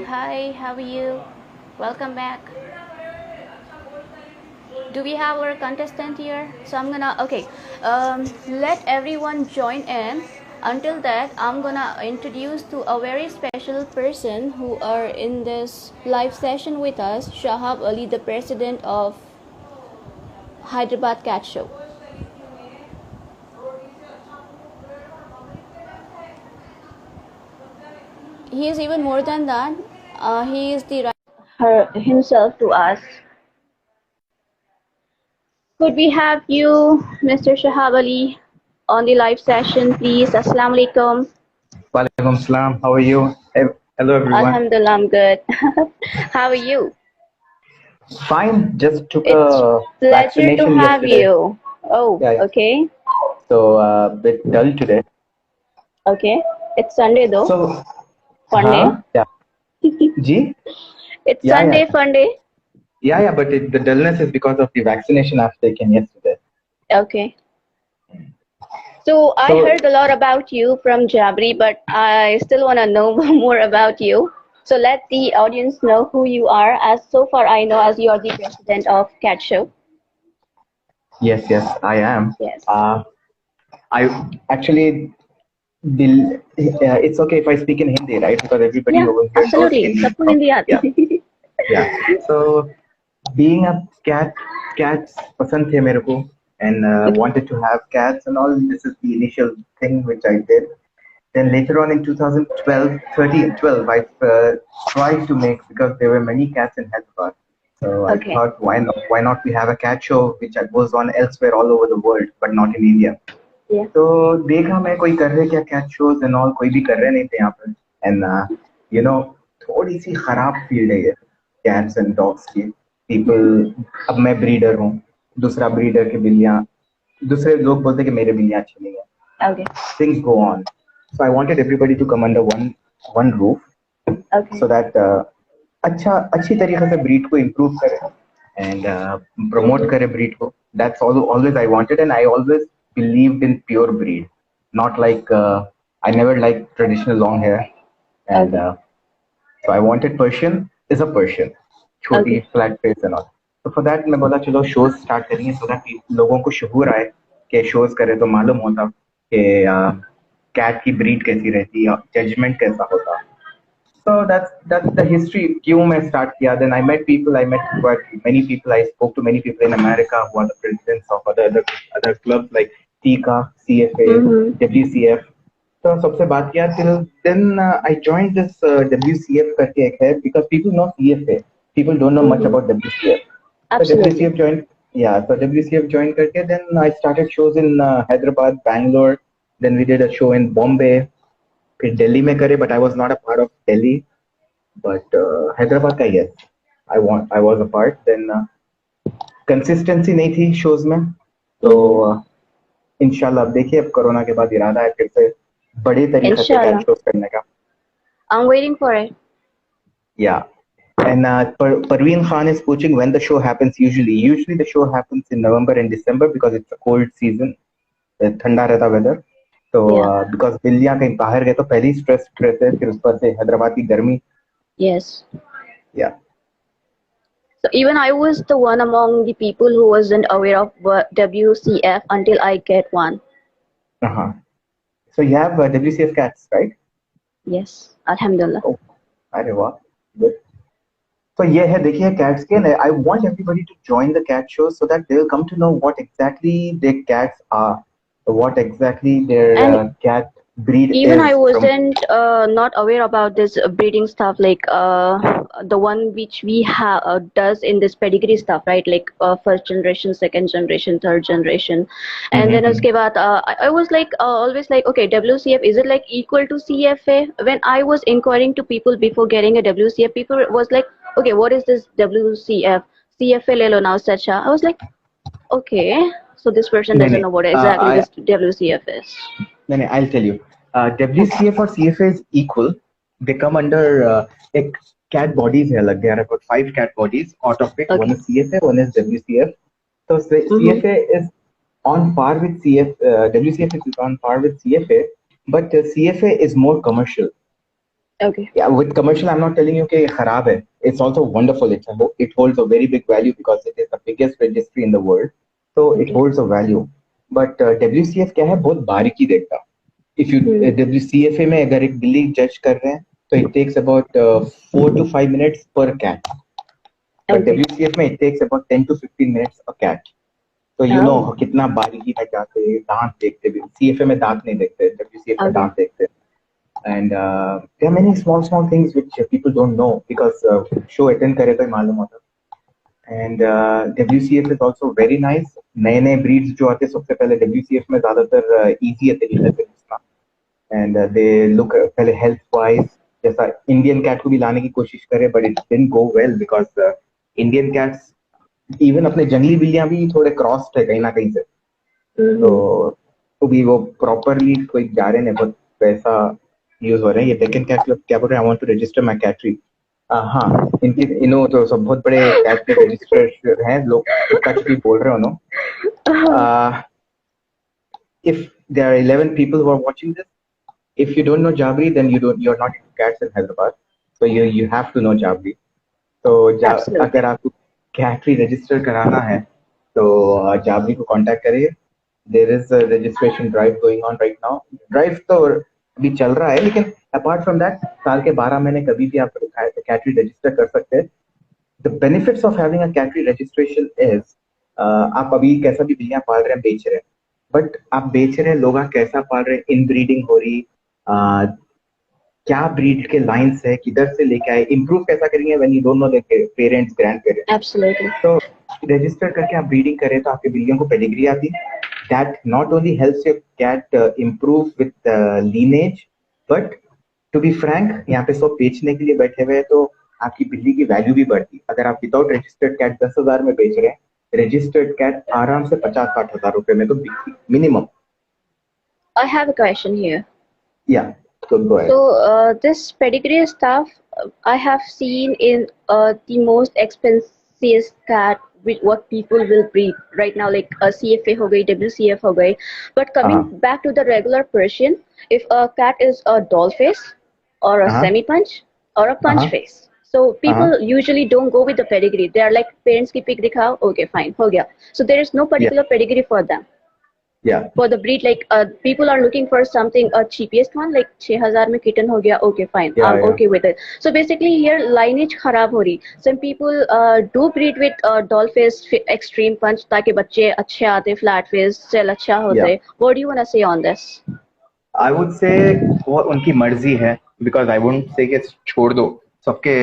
Hi, how are you? Welcome back. Do we have our contestant here? So I'm gonna, okay, let everyone join in. Until that, I'm gonna introduce to a very special person who are in this live session with us, Shahab Ali, the president of Hyderabad Cat Show. He is even more than that. He is the her himself to us. Could we have you, Mr. Shahab Ali, on the live session, please? Assalamu alaikum. Walaikum salam. How are you? Hello, everyone. Alhamdulillah, I'm good. How are you? Fine. Just took It's a pleasure to vaccination have yesterday. you. Oh, Yeah, yeah. okay. So a bit dull today. Okay. It's Sunday though. So, Fun day. yeah. Ji? It's Yeah, Sunday, yeah. fun day. Yeah. But the dullness is because of the vaccination I've taken yesterday. Okay. So I So, heard a lot about you from Jabri, but I still want to know more about you. So let the audience know who you are. As so far I know, as you are the president of Cat Show. yes, I am. Yes. I actually, it's okay if I speak in Hindi, right? Because everybody Yeah, over here knows absolutely. Hindi. सबको Hindi Yeah, आती. yeah. So, being a cats पसंद थे मेरे को and Okay. wanted to have cats and all. This is the initial thing which I did. Then later on in 2012, 13, 12, I tried to make, because there were many cats in Hyderabad. So I Okay. thought, why not we have a cat show which goes on elsewhere all over the world, but not in India. Yeah. तो देखा मैं कोई कर रहे क्या cat shows and all, कोई भी कर रहे नहीं थे यहाँ पर एंड यू नो थोड़ी सी खराब फील्ड है ये कैट्स एंड डॉग्स की पीपल। अब मैं ब्रीडर हूँ, दूसरा ब्रीडर की बिल्लियाँ, दूसरे लोग बोलते हैं कि मेरे बिल्लियाँ अच्छी नहीं है, Okay. things go on. So I wanted everybody to come under one roof Okay. so that अच्छी तरीके से ब्रीड को इम्प्रूव करे एंड प्रमोट करे ब्रीड को. That's always I wanted, and I always believed in pure breed, not like I never liked traditional long hair, and Okay. so I wanted Persian is a Persian, छोटी Okay. flat face and all. So for that मैं बोला चलो shows start करेंगे so that लोगों को शुहूर आए कि shows करे तो मालूम होता कि cat की breed कैसी रहती है, judgment कैसा होता. So that's the history. क्यों मैं start किया? Then I met people. I met quite many people. I spoke to many people in America who are the presidents of other clubs like TICA, CFA, Mm-hmm. WCF. तो सबसे बात किया till then I joined this WCF करके एक है, because people know CFA. People don't know much Mm-hmm. about WCF. So Absolutely. WCF joined. Yeah, so WCF joined करके then I started shows in Hyderabad, Bangalore. Then we did a show in Bombay. फिर दिल्ली में करे, but I was not a part of Delhi. But Hyderabad का yes, I was a part. Then consistency नहीं थी shows में, तो इंशाल्लाह अब देखिए, अब कोरोना के बाद इरादा है फिर से बड़े तरीके से Inshallah. कैच shows करने का. I'm waiting for it. Yeah. And Parveen Khan is coaching when the show happens. Usually the show happens in November and December because it's a cold season. ठंडा रहता weather. तो Yeah. because बिल्लियाँ कहीं बाहर गए तो पहले ही स्ट्रेस रहते हैं, फिर उस पर से हैदराबाद की गर्मी. Yes. Yeah. So even I was the one among the people who wasn't aware of WCF until I get one. Uh-huh. So you have WCF cats, right? Yes. Alhamdulillah. Oh, अरे वाह, good. So ये है, देखिए cats के. I want everybody to join the cat show so that they'll come to know what exactly their cats are, what exactly their And cat breed even is. I wasn't not aware about this breeding stuff, like the one which we have does in this pedigree stuff, right? Like first generation, second generation, third generation, and then uske baad, I was like always like, okay, WCF, is it like equal to CFA? When I was inquiring to people before getting a WCF, people was like, okay, what is this WCF? CFA le lo now, Sacha. I was like, okay, so this person नहीं doesn't नहीं, know what exactly I this WCF is. नहीं, I'll tell you. WCF और CFA is equal. They come under एक cat bodies है अलग. There are about 5 cat bodies. Out of it, one Okay. is CFA, one is WCF. So CFA is on par with WCF is on par with CFA, but CFA is more commercial. Okay. Yeah, with commercial, I'm not telling you कि ये खराब है. It's also wonderful. It holds a very big value because it is the biggest registry in the world. So it Okay. holds a value. But WCF क्या है, बहुत बारीकी देखता. If you WCFA में अगर एक बिल्ली जज कर रहे हैं, तो it takes about 4 to 5 minutes per cat. But Okay. WCF में it takes about 10 to 15 minutes a cat. तो you know Oh. कितना बारीकी तक जाते हैं, दांत देखते भी. CFA में दांत नहीं देखते, WCF में Okay. दांत देखते हैं. And there are many small things which people don't know because show attend करे तो ही मालूम होता. And WCF is also very nice. नए नए breeds जो आते हैं सबसे पहले WCF में ज्यादातर easy है तरीके से घुसना. And they look पहले health wise जैसा Indian cat को भी लाने की कोशिश करे, but it didn't go well because Indian cats even अपने जंगली बिल्लियां भी थोड़े क्रॉस्ड है कहीं ना कहीं से. तो भी वो प्रॉपरली कोई जा रहे हैं, बहुत पैसा यूज हो रहे हैं. ये डेक्कन कैट क्लब क्या बोल रहे हैं, I want to register my cattery. हाँ, इनके इनो तो सब बहुत बड़े कैट के रजिस्टर हैं लोग, कुछ भी बोल रहे हो no. If there are 11 people who are watching this, if you don't know Jabri, then you're not into cats in Hyderabad, so you have to know Jabri. तो Absolutely. अगर आपको कैटरी रजिस्टर कराना है तो जाबरी को कांटेक्ट करिए. There is a registration drive going on right now. Drive तो अभी चल रहा है, लेकिन अपार्ट फ्रॉम दैट साल के 12 महीने कभी भी आप कैटरी रजिस्टर कर सकते हैं. The benefits of having a cattery registration is आप अभी कैसा भी बिल्लियां पाल रहे हैं, बेच रहे हैं, बट आप बेच रहे हैं, लोग कैसा पाल रहे हैं, इनब्रीडिंग हो रही, क्या ब्रीड के लाइन्स है, किधर से लेके आए, इम्प्रूव कैसा करेंगे when you don't know the parents grand parents. Absolutely. तो रजिस्टर करके आप ब्रीडिंग करें तो आपकी बिल्लियों को पेडिग्री आती. That not only helps your cat improve with lineage, but to be frank यहाँ पे सब बेचने के लिए बैठे हुए हैं, तो आपकी बिल्ली की वैल्यू भी बढ़ती. अगर आप विदाउट रजिस्टर्ड कैट 10,000 में बेच रहे हैं, रजिस्टर्ड कैट आराम से 50-60 हजार रुपए में तो बिकती minimum. I have a question here. Yeah, so go ahead. So this pedigree stuff I have seen in the most expensive cat with what people will breed right now, like a CFA ho gayi, WCF ho gayi. But coming back to the regular Persian, if a cat is a doll face or a semi-punch or a punch face, so people usually don't go with the pedigree. They are like, parents ki pic dikhao, okay fine, ho gaya. So there is no particular pedigree for them. Yeah. For the breed, like people are looking for something cheapest one, like 6,000 में kitten हो गया, okay fine, I'm okay with it. So basically here lineage खराब हो रही. Some people do breed with doll face extreme punch ताकि बच्चे अच्छे आते, flat face cell अच्छा होते. What do you wanna say on this? I would say वो उनकी मर्जी है, because I wouldn't say कि छोड़ दो सबके.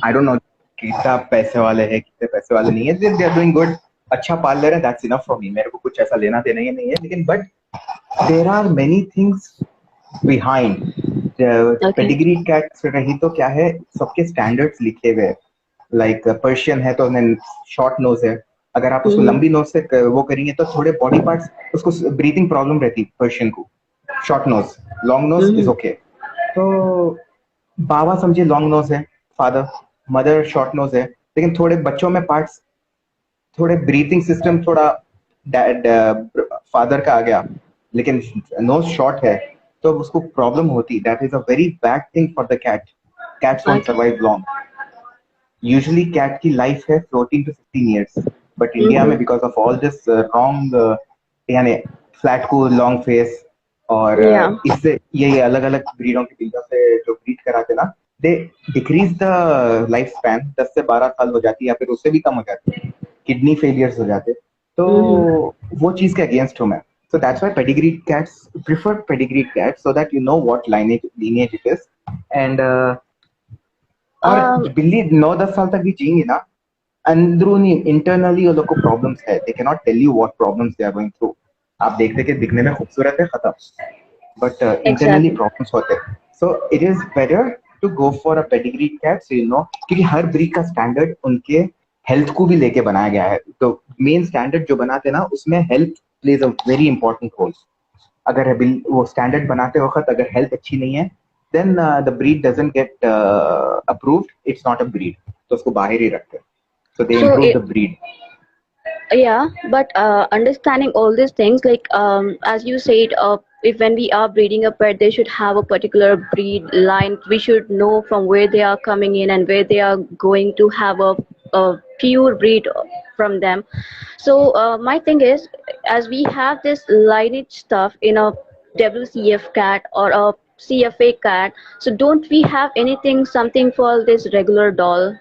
I don't know कितना पैसे वाले हैं, कितने पैसे वाले नहीं है. They are doing good, अच्छा पाल ले रहे हैं, that's enough for me. मेरे को कुछ ऐसा लेना देना ही नहीं है. लेकिन but there are many things behind. Pedigree cats रही तो क्या है, सबके standards लिखे हुए हैं. Like Persian है तो short nose है, अगर आप उसको लंबी नोज से वो करेंगे तो थोड़े बॉडी पार्ट्स, उसको ब्रीथिंग प्रॉब्लम रहती पर्शियन को. Short nose, long nose is okay. तो बाबा समझिए लॉन्ग नोज है, फादर मदर शॉर्ट नोज है, लेकिन थोड़े बच्चों में पार्ट्स, थोड़े ब्रीथिंग सिस्टम थोड़ा फादर का आ गया, लेकिन नोज शॉर्ट है तो उसको प्रॉब्लम होती. That is a very bad thing for the cat. Cats don't survive long. Usually cat की लाइफ है 14 to 15 years, बट इंडिया में because of all this wrong, यानी फ्लैट को लॉन्ग फेस और इससे ये अलग अलग ब्रीडों की बिल्लियों से जो ब्रीड कराते ना, they decrease the life span. 10 से 12 साल हो जाती है या फिर उससे भी कम हो जाती है. किडनी फेलियर्स हो जाते. तो वो चीज के अगेंस्ट हूं मैं. So that's why pedigreed cats, prefer pedigreed cats, so that you know what lineage it is. And और बिल्ली 9-10 साल तक भी जिएंगी ना, अंदरूनी इंटरनली वो लोग को प्रॉब्लम्स है. They can not tell you what problems they are going through. आप देखते कि दिखने में खूबसूरत है, खत्म, बट इंटरनली प्रॉब्लम्स होते हैं. So it is better to go for a pedigreed cat, so you know, क्योंकि हर ब्रीड का स्टैंडर्ड उनके हेल्थ को भी लेके बनाया गया है. तो मेन स्टैंडर्ड जो बनाते हैं ना, उसमें health plays a very important role. अगर वो स्टैंडर्ड बनाते वक्त अगर हेल्थ अच्छी नहीं है, then the breed doesn't get approved. It's not a breed. तो उसको बाहर ही रखते हैं. So they improve the breed. Yeah, but understanding all these things, like as you said, if when we are breeding a pet, they should have a particular breed line. We should know from where they are coming in and where they are going to have a pure breed from them. So my thing is, as we have this lineage stuff in a WCF cat or a CFA cat, so don't we have anything, something for this regular doll?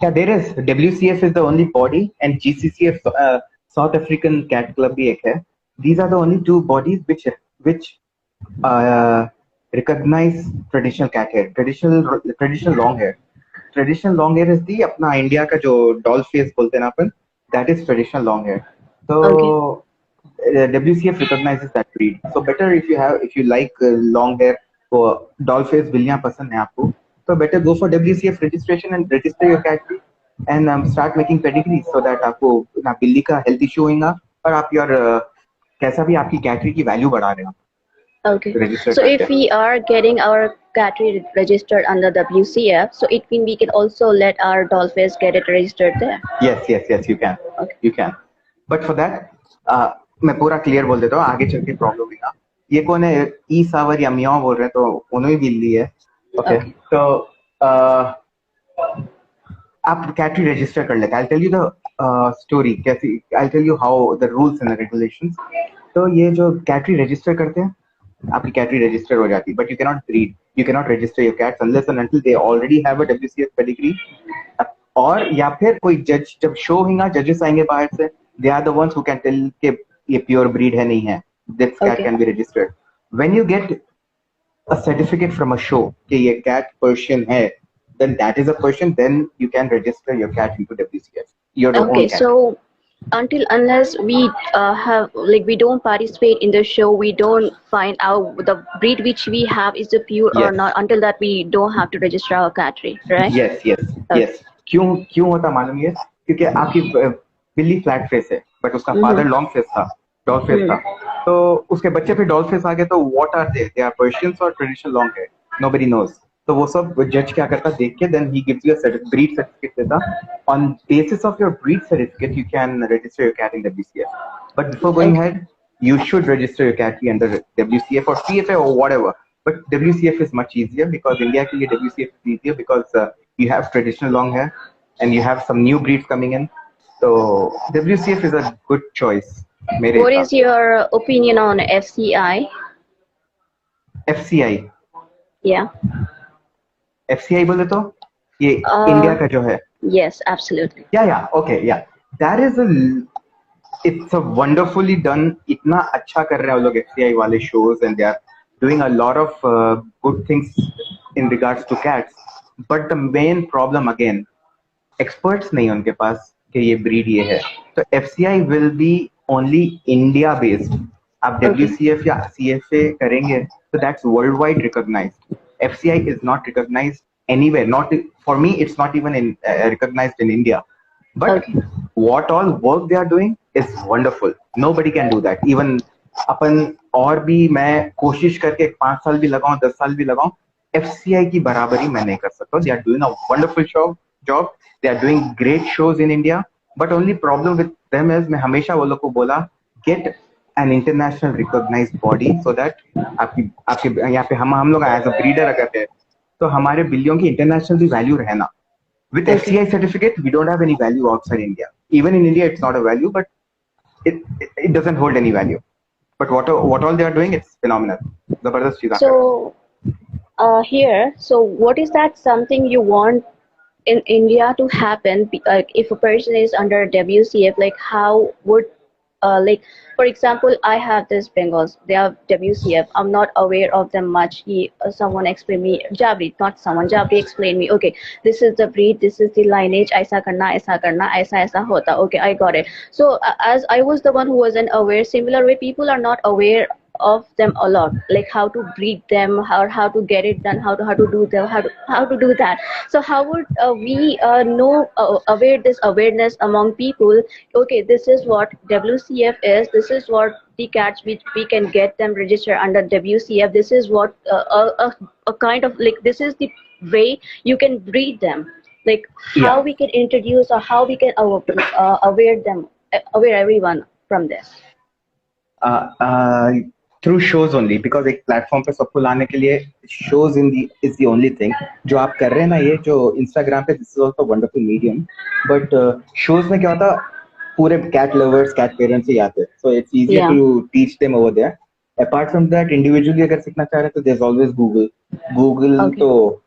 Yeah, there is. WCF is the only body, and GCCF, South African Cat Club भी एक है. These are the only two bodies which uh, recognize traditional cat hair, traditional long hair. Traditional long hair is the अपना India का जो doll face बोलते हैं ना अपन, that is traditional long hair. Okay. So WCF recognizes that breed. So better if you like long hair, वो doll face बिल्लियाँ पसंद है आपको, so better go for WCF registration and register your cat breed and start making pedigrees so that आपको ना बिल्ली का health issue होगा और आप your कैसा भी आपकी cat की value बढ़ा रहे हो Okay. register So करके. if we are getting our cat registered under WCF, so it means we can also let our doll face get it registered there. Yes, you can. Okay. You can. But for that, मैं पूरा clear बोल देता हूँ, आगे चल के problem होगा. ये कौन है? ई सावर या मियाँ बोल रहे हैं, तो उन्होंने भी बिल्ली है. ओके, तो आप कैटरी रजिस्टर कर लेते हैं. I'll tell you the story. कैसी? I'll tell you how the rules and the regulations. तो ये जो कैटरी रजिस्टर करते हैं, आपकी कैटरी रजिस्टर हो जाती है, but you cannot breed, you cannot register your cats unless and until they already have a WCF pedigree. और या फिर कोई जज जब शो होगा, जजेस आएंगे बाहर से, they are the ones who can tell कि ये प्योर ब्रीड है नहीं है, this cat Okay. can be registered. When you get a certificate from a show कि ये cat Persian है, then that is a Persian, then you can register your cat into WCF, your Okay. own cat. So unless we have, like, we don't participate in the show, we don't find out the breed which we have is the pure or Yes. not. Until that, we don't have to register our cattery, right? Yes, Okay. yes. क्यों क्यों होता मालूम है? क्योंकि आपकी बिल्ली flat face है, but उसका फादर लॉन्ग फेस था, डॉल फेस था, तो उसके बच्चे पे डॉल फेस आ गए, तो what are they are Persians और traditional long hair, nobody knows. तो वो सब जज क्या करता देख के, then he gives you a breed certificate देता. On basis of your breed certificate you can register your cat इन WCF. But before going head, you should register your cat under WCF or CFA or whatever. But WCF is much easier because India के लिए WCF is easier because you have traditional long hair and you have some new breeds coming in. So WCF is a good choice. What is your opinion on FCI? FCI? Yeah. FCI बोले तो ये India का जो है. Yes, absolutely. Yeah. Okay, yeah. That is it's a wonderfully done. इतना अच्छा कर रहे हैं वो लोग FCI वाले shows and they are doing a lot of good things in regards to cats. But the main problem again, experts नहीं उनके पास कि ये breed ये है. तो FCI will be only India based. आप WCF या CFA करेंगे, so that's worldwide recognized. FCI is not recognized anywhere. Not for me, it's not even recognized in India. But what all work they are doing is wonderful. Nobody can do that. Even अपन और भी मैं कोशिश करके 5 साल भी लगाऊं, 10 साल भी लगाऊं, FCI की बराबरी मैं नहीं कर सकता. They are doing a wonderful job. They are doing great shows in India. But only problem with them is मैं हमेशा वो लोग को बोला, get an international recognized body so that आपके यहाँ पे हम लोग as a breeder अगर है, तो हमारे बिल्लियों की international भी value रहना. With FCI certificate, we don't have any value outside India. Even in India, it's not a value, but it doesn't hold any value. But what all they are doing, it's phenomenal. Zabardast cheez. So here, so what is that something you want in India to happen? If a person is under WCF, like how would like, for example, I have this Bengals, they are WCF, I'm not aware of them much. Someone explained me, Jabri explained me, okay, this is the breed, this is the lineage, aisa karna, aisa hota. Okay, I got it. So as I was the one who wasn't aware, similar way, people are not aware of them a lot, like how to breed them, how to get it done, how to do them, how to do that. So how would we know aware this awareness among people? Okay, this is what WCF is, this is what the cats which we can get them registered under WCF, this is what a kind of, like, this is the way you can breed them, like how we can introduce or how we can aware everyone from this. Through shows only, because एक platform पे सबको लाने के लिए shows is the only thing जो आप कर रहे हैं ना। ये जो इंस्टाग्राम पे, this is also wonderful medium, but shows में क्या होता, पूरे कैट लवर्स कैट पेरेंट्स ही आते हैं, so it's easier Yeah. To teach them over there. Apart from that, individually अगर सीखना चाह रहे हैं तो there is always Google. Google Okay. तो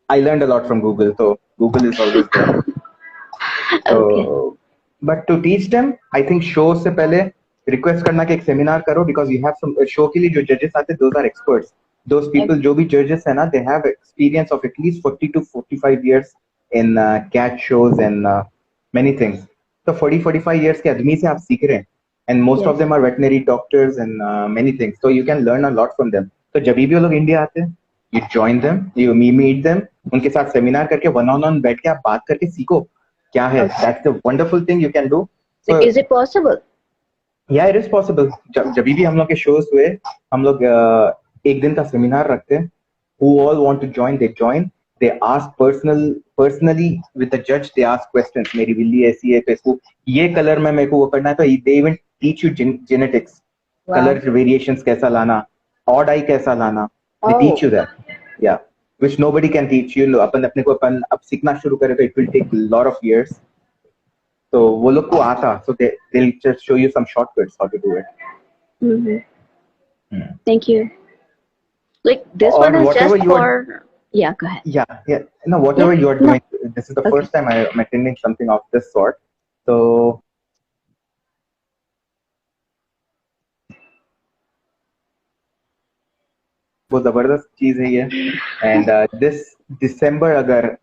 I learn a lot from Google, तो Google is always there. Okay. तो but to teach them, I think show से पहले रिक्वेस्ट करना कि एक सेमिनार करो, because you have some show के लिए जो जजेस आते हैं, those are experts. Those people, जो भी जजेस है ना, they have experience of at least 40 to 45 years in cat shows and many things. तो 40-45 years के आदमी से आप सीख रहे हैं, and most of Yes. Them are veterinary doctors and many things, तो you can learn a lot from them. तो जब भी वो लोग इंडिया आते हैं, you join them, you meet them, उनके साथ सेमिनार करके वन ऑन वन बैठ के आप बात करके सीखो क्या है। Okay. That's the wonderful thing you can do. Like, is it possible? या इट इज पॉसिबल। जब भी हम लोग के शोज हुए, हम लोग एक दिन का सेमिनार रखते हैं। who all want to join, they join, they ask personally with the judge, they ask questions, मेरी बिल्ली ऐसी है तो इसको ये कलर में मेरे को वो करना है, तो they even teach you genetics, Wow. color variations कैसा लाना, odd eye कैसा लाना, they Oh. teach you that, yeah, which nobody can teach you। अपन अपने को अपन अब सीखना शुरू करें तो it will take a lot of years, तो वो लोग को आता, so they'll just show you some shortcuts how to do it। Mm-hmm. Thank you. Like, this Or one is whatever just you are, for. Yeah, go ahead. yeah, no, whatever Yeah, you are no. doing, this is the Okay. first time I'm attending something of this sort, so वो जबरदस्त चीज है ये। And this दिसंबर अगर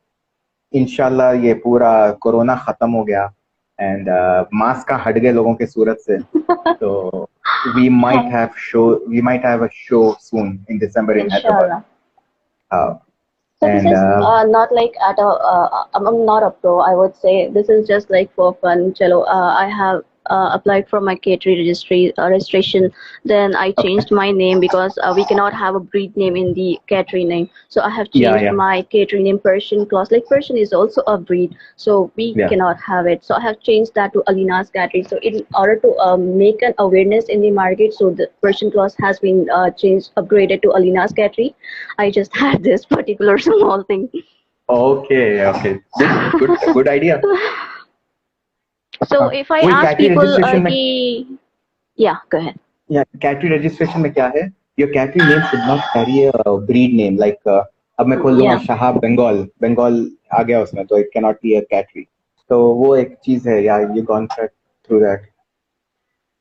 इंशाल्लाह ये पूरा corona खत्म हो गया एंड मास्क का हट गए लोगों के सूरत से, तो we might have a show soon in December in Hyderabad। Inshallah. So this And is not like at a. I'm not a pro. I would say this is just like for fun. Chalo, I have applied for my catering registration. Then I changed my name because we cannot have a breed name in the catering name. So I have changed my catering name Persian clause. Like Persian is also a breed, so we cannot have it. So I have changed that to Alina's Catering. So in order to make an awareness in the market, so the Persian clause has been changed, upgraded to Alina's Catering. I just had this particular small thing. Okay, good idea। So if I ask people, yeah, go ahead. Yeah, cattery registration में क्या है? Your cattery name should not carry a breed name. Like अब मैं खोल लूँगा शहाब बंगाल आ गया उसमें, तो it cannot be a cattery। तो वो एक चीज है, yeah, you gone through that।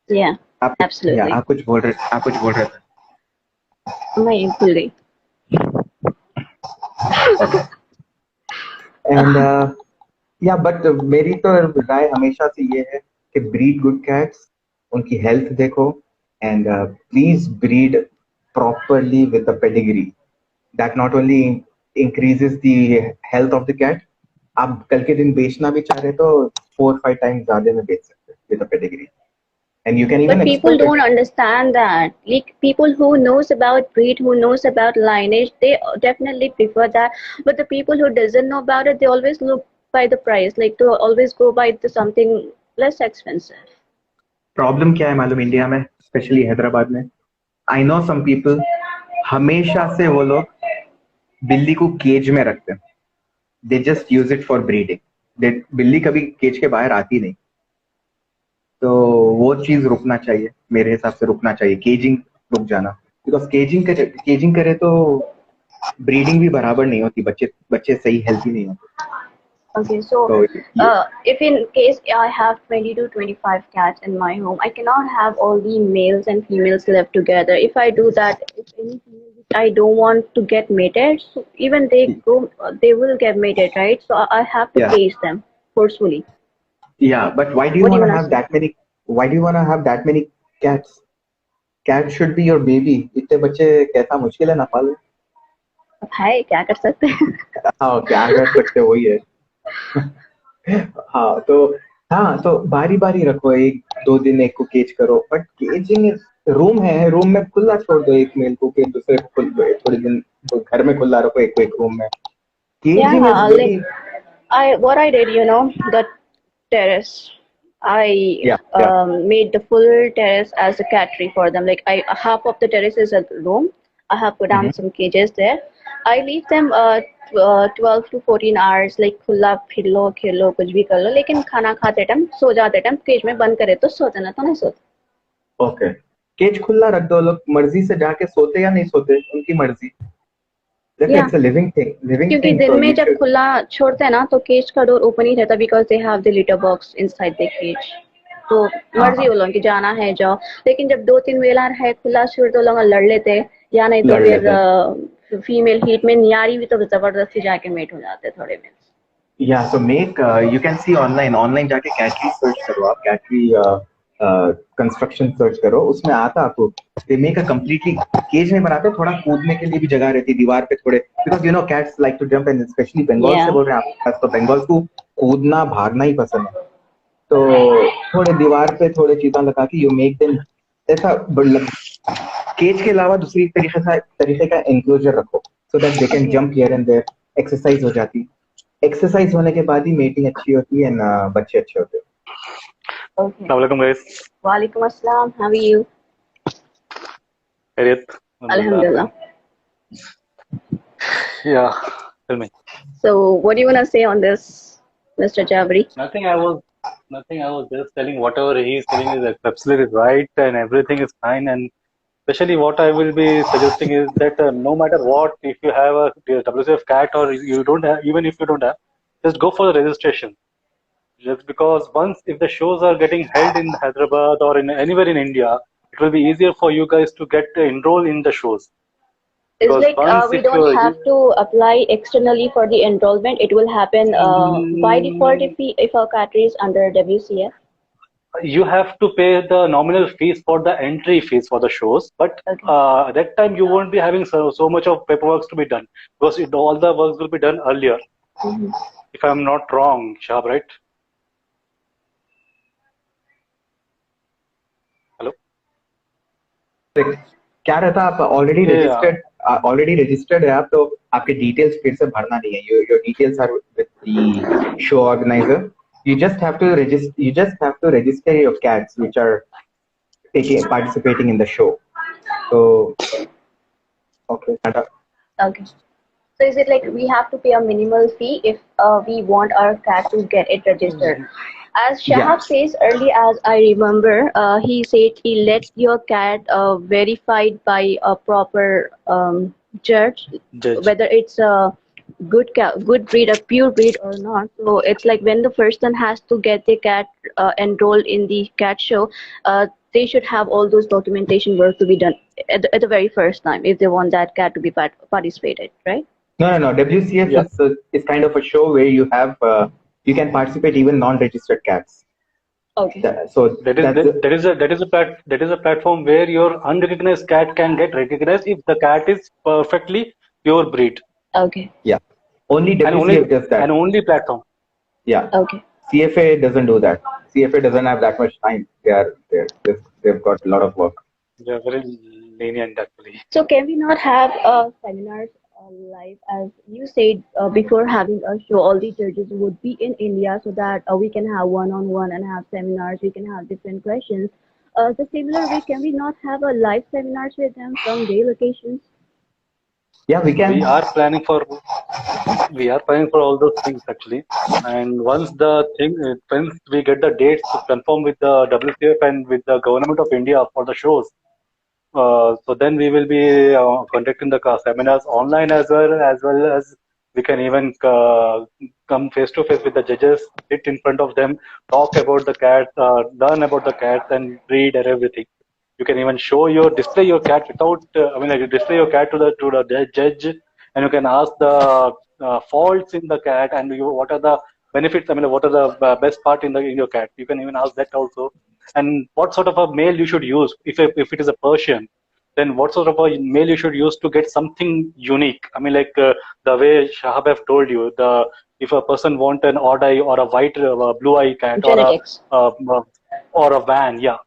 Yeah, absolutely। आप कुछ बोल रहे थे। मैं भूल गई। And yeah, but मेरी तो राय हमेशा से ये है कि breed good cats, उनकी health देखो, and please breed properly with a pedigree that not only increases the health of the cat, आप कल के दिन बेचना भी चाह रहे तो 4-5 times ज़्यादा में बेच सकते with a pedigree, and you can even but people export don't understand that. Like people who knows about breed, who knows about lineage, they definitely prefer that. But the people who doesn't know about it, they always look by the price. Like to always go by the something less expensive. Problem क्या है मालूम India में, specially Hyderabad में? I know some people हमेशा से वो लोग बिल्ली को केज में रखते हैं, they just use it for breeding. बिल्ली कभी केज के बाहर आती नहीं, तो वो चीज रुकना चाहिए, मेरे हिसाब से रुकना चाहिए, केजिंग रुक जाना। बिकॉज केजिंग करे तो ब्रीडिंग भी बराबर नहीं होती, बच्चे सही हेल्थी नहीं होते। Okay, so if in case I have 20 to 25 cats in my home, I cannot have all the males and females live together. If I do that, if any female which I don't want to get mated, so even they will get mated, right? So I have to cage them forcefully. Yeah, but why do you want to have that many? Why do you want to have that many cats? Cat should be your baby। इतने बच्चे कैसा मुश्किल है ना पालना। भाई क्या कर सकते हैं? हाँ, क्या कर सकते वही है। हाँ तो बारी बारी रखो, 1-2 दिन एक को केज करो, बट केजिंग रूम है, रूम में खुला छोड़ दो एक मेल को, फिर दूसरे को थोड़े दिन तो घर में खुला रखो, एक रूम में। Keeping like what I did, the terrace. I Yeah, yeah. made the full terrace as a cattery for them. Like I half of the terrace is a room. I have put Hmm. down some cages there. I leave them 12 to 14 hours like खुला फिर खेलो कुछ भी कर लो लेकिन खाना खाते time so जाते time cage में बंद करे तो सोते ना तो नहीं सोते. ओके, केज खुला रख दो, लोग मर्जी से जाके सोते या नहीं सोते उनकी मर्जी. देखो, या इट्स अ लिविंग क्योंकि थिंग, दिन सो में यू जब शुड. खुला छोड़ते हैं ना तो केज का डोर ओपन ही रहता because they have the litter box inside the cage. तो हाँ, मर्जी हाँ, वो लोग कि जाना है जाओ. लेकिन जब 2-3 वेलार है खुला छोड़ तो लोग लड़ लेते हैं या नहीं तो लड़ फिर लेते हैं. फीमेल हीट में नियारी भी तो जबरदस्ती जाके मेट हो जाते हैं थोड़े में. या so make, you can see online जाके कैटरी सर्च करो, आप कैटरी कंस्ट्रक्शन सर्च करो, उसमें आता आपको. They make a completely cage में बनाते हैं, थोड़ा कूदने के लिए भी जगह रहती है दीवार पे थोड़े, because you know cats like to jump, and specially Bengal से या बोल रहे हैं आप, तो बंगाल को कूदना भागना ही पसंद है. तो थोड़े दीवार पे थोड़े चीता लगा के यू मेक देम ऐसा. केज के अलावा दूसरी तरीके का एंक्लोजर रखो, so that they can okay. Jump here and there. Exercise हो जाती. एक्सरसाइज होने के बाद ही मेटिंग अच्छी होती है, एंड बच्चे अच्छे होते हैं. ओके. Assalamualaikum guys. वालेकुम अस्सलाम. How are you? Harriet. Alhamdulillah. Alhamdulillah. Yeah. Tell me. So what do you want to say on this, Mr. Jabri? Nothing. I was just telling whatever he is telling is absolutely right and everything is fine. And especially what I will be suggesting is that no matter what, if you have a WCF cat or you don't have, even if you don't have, just go for the registration. Just because once if the shows are getting held in Hyderabad or in anywhere in India, it will be easier for you guys to get enroll in the shows. It's Because like once we if don't have you to apply externally for the enrollment. It will happen by default if our country is under WCF. you have to pay the nominal fees for the entry fees for the shows, but Okay. at that time you won't be having so much of paperwork to be done because all the works will be done earlier. Mhm. If I'm not wrong, Shahab, right? Hello? क्या रहता है, आप Yeah. Already registered है आप, तो आपके details फिर से भरना नहीं है. Your details are with the show organiser. You just have to register your cats which are participating in the show. So okay. Okay. So is it like we have to pay a minimal fee if we want our cat to get it registered? As Shahab says early as I remember, he said he let your cat verified by a proper judge, Judge. whether it's a good cat, good breed, a pure breed or not. So it's like when the person has to get the cat enrolled in the cat show, they should have all those documentation work to be done at the very first time if they want that cat to be participated, right? No. WCF Yeah. is kind of a show where you have you can participate even non-registered cats. Okay. So That is a platform where your unrecognized cat can get recognized if the cat is perfectly pure breed. Okay. yeah, only And WCF does that. and only platform. Yeah. Okay. CFA doesn't do that. CFA doesn't have that much time. They've got a lot of work. They are very lenient actually. So can we not have seminars live, as you said before having a show? All the judges would be in India, so that we can have one-on-one and have seminars. We can have different questions. The similar way, can we not have a live seminars with them from their locations? Yeah, we can. We are planning for all those things actually. And once we get the dates to confirm with the WCF and with the government of India for the shows, so then we will be conducting the seminars online as well as we can even come face to face with the judges, sit in front of them, talk about the cats, learn about the cats and breed and everything. You can even display your cat without, you display your cat to the judge, and you can ask the faults in the cat and what are the benefits. What are the best part in your cat? You can even ask that also. And what sort of a male you should use if it is a Persian, then what sort of a male you should use to get something unique. The way Shahab have told you, if a person want an odd eye or a white blue eye cat Genetics. or a van, yeah.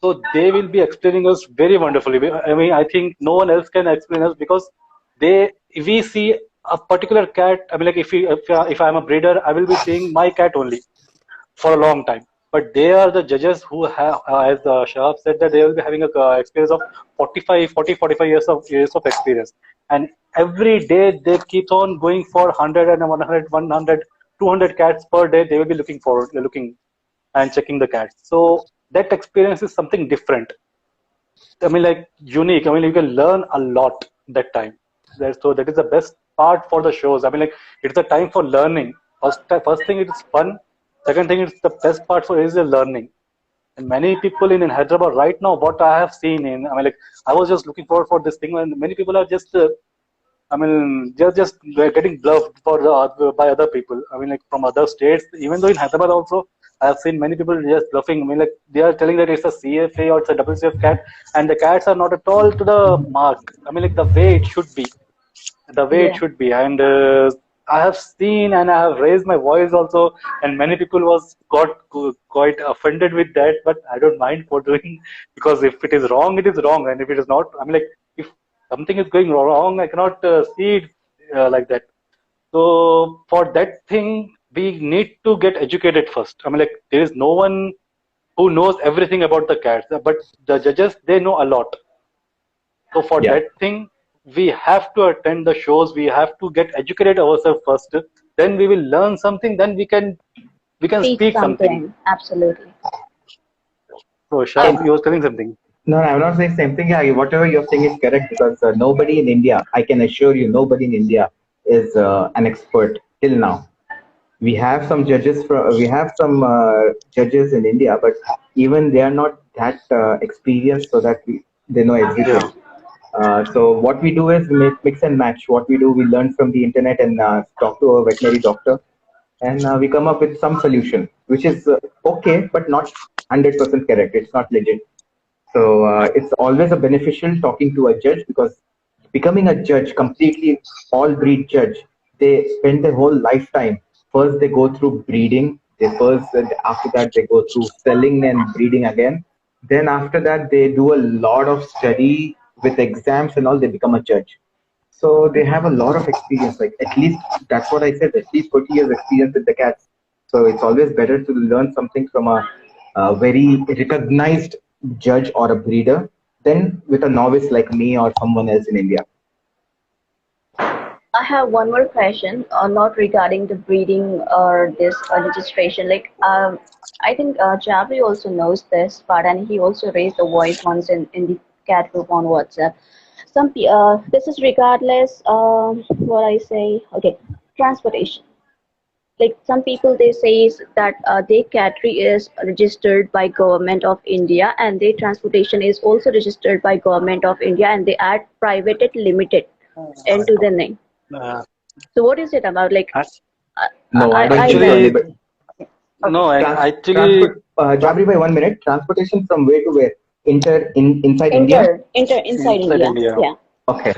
So they will be explaining us very wonderfully. I think no one else can explain us because we see a particular cat. If I'm a breeder, I will be seeing my cat only for a long time. but they are the judges who have, as Shahab said, that they will be having a experience of 45 years of experience, and every day they keep on going for 100 and 100, 100, 200 cats per day. They will be looking and checking the cats. So that experience is something different. I mean, like unique. I mean, you can learn a lot that time. So that is the best part for the shows. I mean, like it's a time for learning. First thing, it's fun. Second thing, it's the best part for is the learning. And many people in Hyderabad right now, what I have seen in, I mean, like I was just looking forward for this thing, and many people are just, I mean, just getting bluffed for by other people. I mean, like from other states. Even though in Hyderabad also, I have seen many people just bluffing. I mean, like they are telling that it's a CFA or it's a WCF cat, and the cats are not at all to the mark. I mean, like the way it should be, Yeah. and I have seen and I have raised my voice also, and many people was quite offended with that, but I don't mind for doing, because if it is wrong, it is wrong, and if it is not, I mean, like if something is going wrong, I cannot see it like that. So for that thing, we need to get educated first. I mean, like there is no one who knows everything about the cats, but the judges, they know a lot. So for Yeah. that thing, we have to attend the shows. We have to get educated ourselves first. Then we will learn something. Then we can Teach speak something. something. Absolutely. So And Shab, you were telling something. No, I'm not saying same thing. Yeah, whatever you're saying is correct because nobody in India, I can assure you, nobody in India is an expert till now. We have some judges in India, but even they are not that experienced so that they know everything. Yeah. So what we do is we mix and match. What we do, we learn from the internet and talk to a veterinary doctor, and we come up with some solution, which is okay, but not 100% correct. It's not legit. So it's always a beneficial talking to a judge because becoming a judge, completely all breed judge, they spend their whole lifetime. First, they go through breeding. After that, they go through selling and breeding again. Then after that, they do a lot of study with exams and all. They become a judge. So they have a lot of experience. Like at least that's what I said. At least 40 years experience with the cats. So it's always better to learn something from a very recognized judge or a breeder than with a novice like me or someone else in India. I have one more question, not regarding the breeding or this registration. I think Jabri also knows this part, and he also raised the voice once in the cat group on WhatsApp. This is regardless what I say. Okay, transportation. Like some people, they say is that their cattery is registered by government of India, and their transportation is also registered by government of India, and they add privated limited into the name. Uh, So what is it about? Like I- I, No, I don't I think so. actually, learned. no, and actually, Transport, Jabri, by 1 minute. Transportation from where to where? Inside India. Enter inside inside India. India. Yeah. Okay.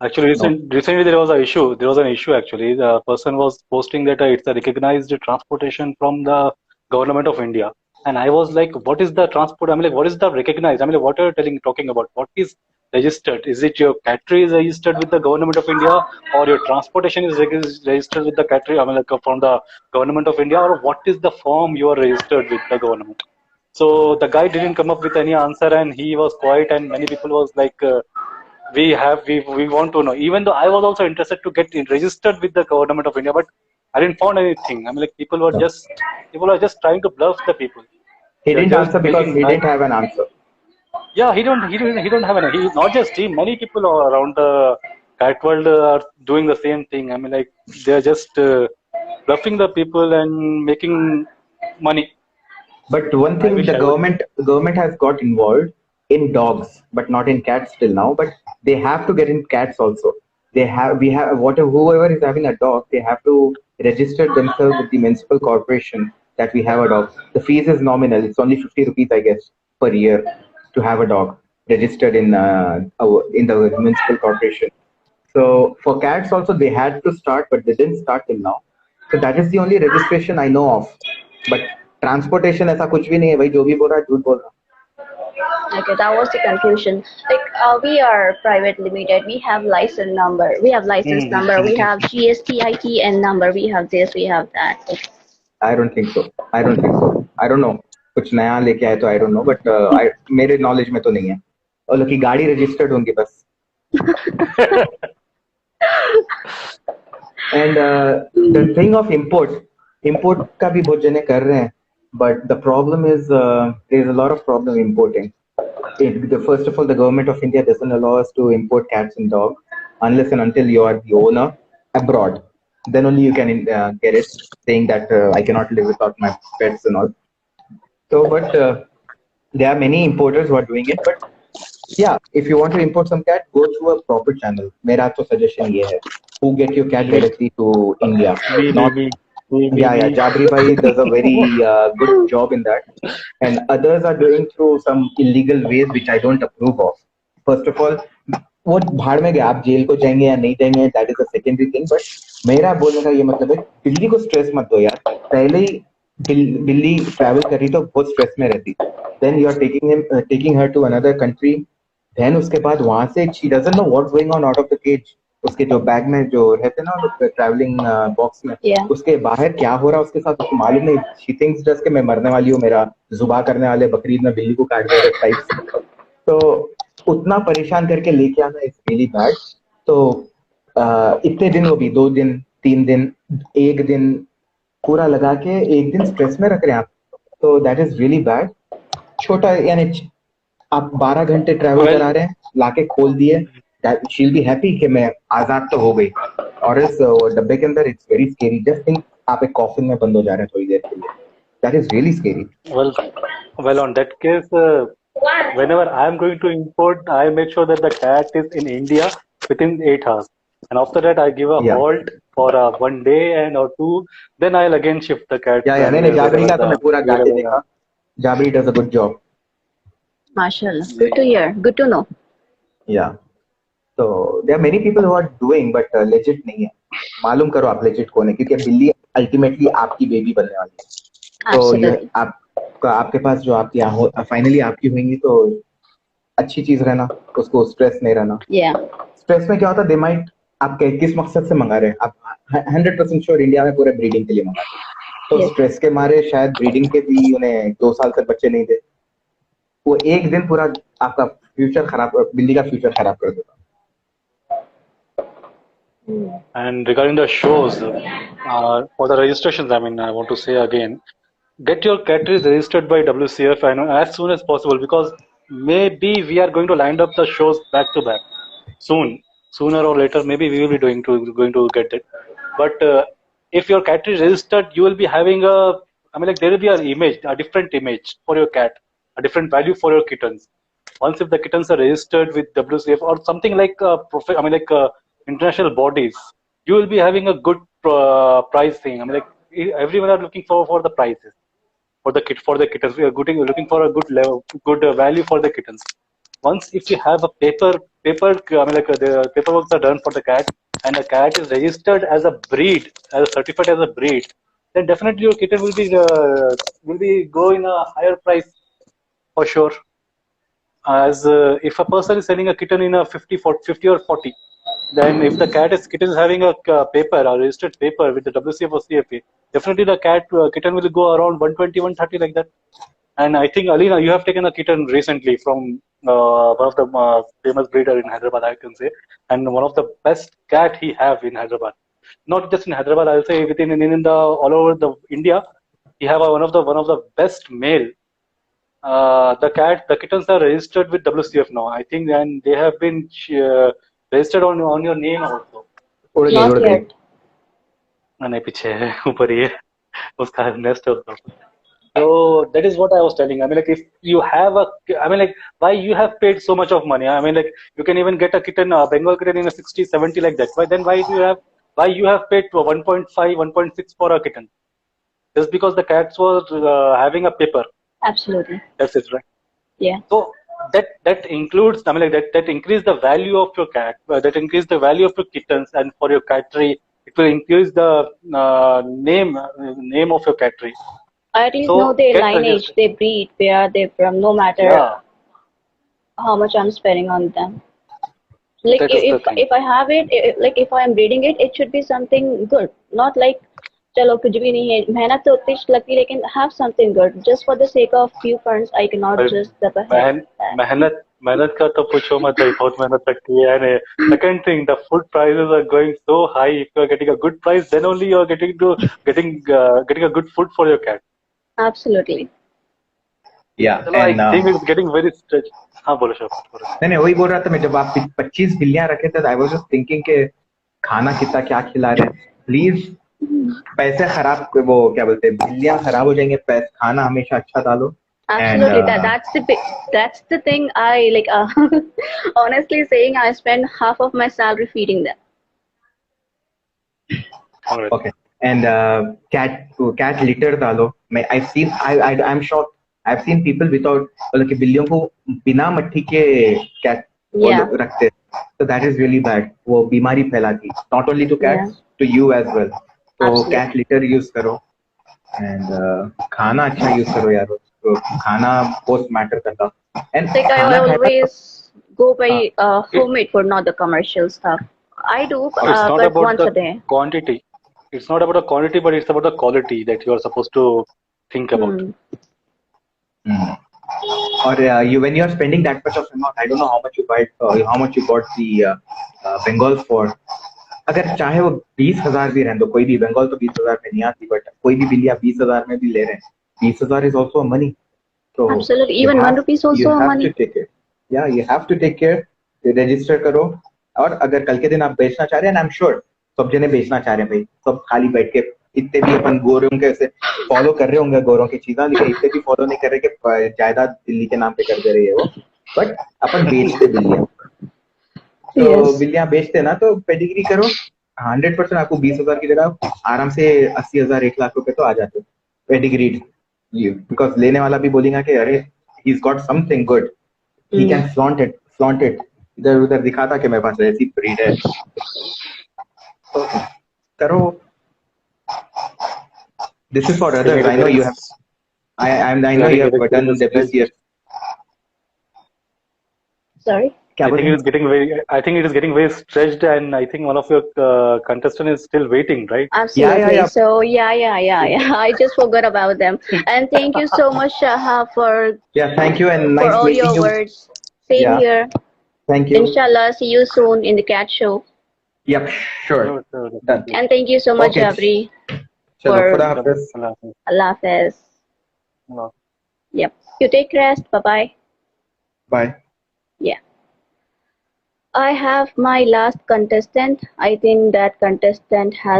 Actually, No. recently there was an issue. There was an issue actually. The person was posting that it's a recognized transportation from the government of India, and I was like, "What is the transport? I mean, like, what is the recognized? I mean, like, what are you talking about? What is registered? Is it your cattery is registered with the government of India, or your transportation is registered with the cattery? I mean, like, from the government of India, or what is the form you are registered with the government?" So the guy didn't come up with any answer, and he was quiet, and many people was like. We want to know, even though I was also interested to get registered with the government of India, but I didn't find anything. I mean, like No. people are just trying to bluff the people. He They're didn't just answer because making he nice. didn't have an answer. Yeah, he don't have any. He not just he. Many people around the cat world are doing the same thing. I mean, like they're just bluffing the people and making money. But one I thing, wish I would. the government has got involved in dogs, but not in cats till now. But they have to get in cats also. We have whatever whoever is having a dog, they have to register themselves with the municipal corporation that we have a dog. The fees is nominal. It's only 50 rupees, I guess, per year to have a dog registered in the municipal corporation. So for cats also they had to start, but they didn't start till now. So that is the only registration I know of. But transportation ऐसा कुछ भी नहीं है भाई जो भी बोल रहा है झूठ बोल रहा है. Okay, that was the confusion. We are private limited. We have license number. We have license number. We have GSTITN number. We have this. We have that. I don't think so. I don't think so. I don't know. कुछ नया लेके आए तो I don't know, but मेरे knowledge में तो नहीं है। और लोग की गाड़ी रजिस्टर्ड होंगी बस। And the thing of import का भी बहुत जने कर रहे हैं, but the problem is there is a lot of problem importing it. First of all, the government of India doesn't allow us to import cats and dogs unless and until you are the owner abroad. Then only you can get it, saying that I cannot live without my pets and all. So, but there are many importers who are doing it. But yeah, if you want to import some cat, go through a proper channel. मेरा तो suggestion ये है. Who get your cat directly to India, Me, me, not me, me, me, yeah, me. Jabri Bhai does a very good job in that, and others are doing through some illegal ways which I don't approve of. First of all, वो भाड़ में गया, आप jail को जाएंगे या नहीं जाएंगे, that is a secondary thing. But मेरा बोलने का ये मतलब है, बिल्ली को स्ट्रेस मत दो यार. पहले ही बिल्ली ट्रैवल कर रही तो बहुत स्ट्रेस में रहती. Then you are taking her to another country. Then उसके बाद वहां से she doesn't know what's going on out of the cage. उसके जो बैग में जो रहते ना ट्रैवलिंग बॉक्स में, Yeah. उसके बाहर क्या हो रहा है उसके साथ उसको मालूम नहीं. शी थिंक्स जस्ट कि मैं मरने वाली हूँ, मेरा जुबा करने वाले, बकरीद में बिल्ली को काट देगा टाइप. तो उतना परेशान करके लेके आना इज रियली बैड. तो इतने दिन, वो भी 2 दिन 3 दिन, 1 दिन पूरा लगा के 1 दिन स्ट्रेस में रख रहे हैं आप, तो दैट इज रियली बैड. छोटा यानी आप 12 घंटे ट्रैवल Well, करा रहे हैं, लाके खोल दिए, शील बी हैप्पी कि मैं आजाद तो हो गई. और इस डब्बे के अंदर it's very scary. Just think आप एक कॉफिन में बंद हो जा रहे हैं थोड़ी देर के लिए. That is really scary. well, well. On that case, whenever I am going to import, I make sure that the cat is in India within 8 hours, and after that, I give a Yeah. halt for 1 day and or 2. Then I'll again shift the cat या and नहीं, जाबरी का तो मैं पूरा जाके wherever देखा. Jabri does a good job. Mashallah. Good to hear. Good to know. या तो there are many people who are doing, but legit नहीं है. मालूम करो आप लेजिट कौन है, क्योंकि बिल्ली अल्टीमेटली आपकी बेबी बनने वाली है. तो ये Absolutely. आपके पास जो आपकी फाइनली आपकी होंगी तो अच्छी चीज रहना, उसको स्ट्रेस नहीं रहना. Yeah. स्ट्रेस में क्या होता है, दे माइट आप किस मकसद से मंगा रहे हैं. आप 100% श्योर इंडिया में पूरे ब्रीडिंग के लिए मंगा रहे हैं, तो Yes. स्ट्रेस के मारे शायद ब्रीडिंग के भी उन्हें 2 साल तक बच्चे नहीं दे. वो एक दिन पूरा आपका फ्यूचर खराब, बिल्ली का फ्यूचर खराब कर देता. And regarding the shows, for the registrations, I mean, I want to say again, get your catteries registered by WCF as soon as possible, because maybe we are going to line up the shows back to back soon, sooner or later. Maybe we will be going to get it. But if your cattery is registered, you will be having there will be an image, a different image for your cat, a different value for your kittens. Once if the kittens are registered with WCF or something like international bodies, you will be having a good pricing. Everyone are looking for the prices for the kittens. We are looking for a good value for the kittens. Once if you have a the paperwork are done for the cat, and the cat is registered as a breed, as a certified as a breed, then definitely your kitten will be go in a higher price for sure. As if a person is selling a kitten in a 50 or 40, then if the kitten is having a paper, a registered paper with the WCF or CFA, definitely the kitten will go around 120, 130 like that. And I think, Alina, you have taken a kitten recently from one of the famous breeder in Hyderabad, I can say, and one of the best cat he have in Hyderabad. Not just in Hyderabad, I'll say within in the all over the India, he have one of the best male. The kittens are registered with WCF now, I think, and they have been registered on your name also. Not yet. नहीं पीछे है, ऊपर ही है, उसका nest है ऊपर. So that is what I was telling. If you have why you have paid so much of money? You can even get a kitten, a Bengal kitten in a 60, 70 like that. Why you have paid 1.5, 1.6 for a kitten? Just because the cats was having a paper. Absolutely. That's it, right? Yeah. So that includes, that increase the value of your cat, that increase the value of your kittens, and for your cattery, it will increase the name of your cattery. I at least know their lineage, they breed, where are they from, no matter how much I'm spending on them. Like if I have it, if I am breeding it, it should be something good, not like चलो कुछ भी नहीं है, मेहनत तो उतनी लगती है, लेकिन have something good. Just for the sake of few funds, I cannot भाई just step ahead. मेहन मेहनत मेहनत का तो पूछो मत भाई, बहुत मेहनत लगती है। And second thing, the food prices are going so high. If you are getting a good price, then only you are getting a good food for your cat. Absolutely. Yeah, चलो, I and think it's getting very stretch. हाँ बोलो शोभ, बोलो। नहीं वही बोल रहा था मैं, जब आप 25 बिल्लियां रखे थे, आई वाज जस्ट थिंकिंग के खाना कितना क्या खिला रहे हैं प्लीज। पैसे खराब, वो क्या बोलते हैं, बिल्लियां खराब हो जाएंगे, पैसे खाना हमेशा अच्छा डालो। And Absolutely. That's the thing I like. Honestly saying, I spend half of my salary feeding them. Alright. Okay, and cat litter डालो। मैं I seen I am sure I have seen people without, मतलब कि बिल्लियों को बिना मट्ठी के cat वो Yeah. लोग रखते हैं, तो दैट इज रियली बैड। वो बीमारी फैलाती, not only to Yeah. Cats, to you as well. तो Absolutely. कैट लिटर यूज करो, एंड खाना अच्छा यूज करो यार, तो खाना बहुत मैटर करता। एंड Like I खाना खाएगा तो always go by It, homemade food, not the commercial stuff. I do, it's not but about once the a day. quantity. It's not about the quantity, but it's about the quality that you are supposed to think about. Hmm. Or when you are spending that much of amount, I don't know how much you buy, how much you got the Bengals for. अगर चाहे वो 20,000 भी रहने दो, कोई भी बंगाल तो 20,000 में नहीं आती, बट कोई भी बिल्लियां 20,000 में भी ले रहे हैं, 20,000 is also money. So Absolutely. you Even have 1 rupees you also have money. to take care. Yeah, you have to take care. Register करो। और अगर कल के दिन आप बेचना चाह रहे हैं, आई एम श्योर सब जने बेचना चाह रहे हैं भाई, सब खाली बैठ के, इतने भी अपन गोरों के ऐसे फॉलो कर रहे होंगे गोरों की चीजें, लेकिन इतने भी फॉलो नहीं कर रहे कि जायदाद दिल्ली के नाम पे कर दे रही है वो, बट अपन बेचते बिल्लियां। तो Yes. बिल्लियां बेचते ना, तो पेडिग्री करो, 100% आपको 20,000 की जगह आराम से 80,000 1 लाख रुपए तो आ जाते पेडिग्रीड। बिकॉज लेने वाला भी बोलेगा कि अरे he got something good, he can flaunt it, इधर उधर दिखाता कि मेरे पास ऐसी ब्रीड है। तो करो, this is for think others. it is I know getting you have, I know you have done WCF. Sorry. क्या I think बोले? it is getting very. I think it is getting very stretched, and I think one of your contestant is still waiting, right? Absolutely. Yeah. So yeah. I just forgot about them. And thank you so much, Shaha, for Yeah, thank you and for nice all meeting your you. words. Same Yeah. here. Thank you. Inshallah, see you soon in the cat show. Yep, sure. Sure, Done. definitely. And thank you so much, Okay. Abri. चलो, For- खुदा हाफिज। Allah Hafiz. Allah Hafiz. Allah. Yep. You take rest. Bye bye. Bye. Yeah. I have my last contestant. I think that contestant has